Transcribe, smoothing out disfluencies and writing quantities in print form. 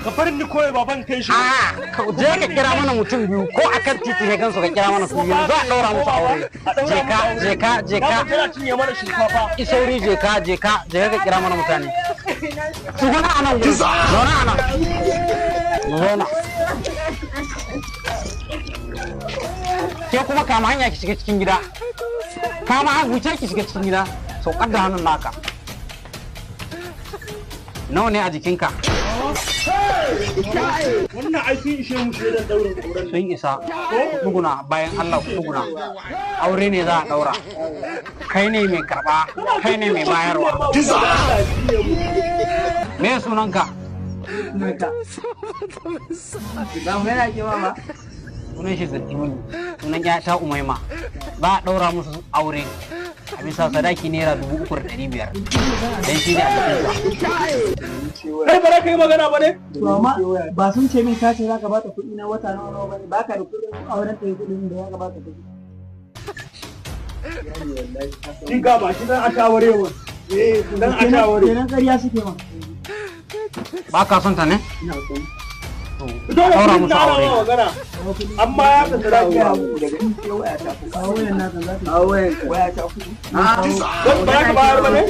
Ka farin ni koyi baban kai shi. Ka je ka kira mana mutum biyu ko akan titi ne gansu ka kira mana su biyu za a daura musu aure. Je ka. Kana cinye mana shinkafa. Isauri je ka kira mana mutane. Su gana anan gudu. Zauna anan. Zauna. Ke kuma kama hanya ki shiga cikin gida. Kama wuce ki shiga cikin gida. Saukar da hannun naka. Nawa ne a jikinka? Wannan aikin ishe mu shaidan daurin auren. Sun isa. Tuguna bayan Allah tuguna. Aure ne za a daura. Kai ne mai karba, kai ne mai bayarwa. Me sunanka? Sunan shi Zadduni. Sunan ya ta Umaima. Ba a daura musu aure. A bisa sadaki naira 3,500. Dan shi ne a jikinsa. Kai ba za ka yi magana ba ne? To amma ba sun ce min ka ce za ka bata kuɗi na wata nawa ba ne, ba ka da kuɗin auren ta yi kuɗin da ya ka bata kuɗi. Shi ga ba shi dan a shawarewa. Dan a shaware. Kenan ƙarya suke ma. Ba ka son ta ne? Ina son. Dole Daura kun musu tara aure. magana. Amma ya ka tsara ki Daga in ce waya ta kuɗi. Kawo wayan naka za ta. Kawo wayan waya ta kuɗi. Don ba ka bayar ba ne?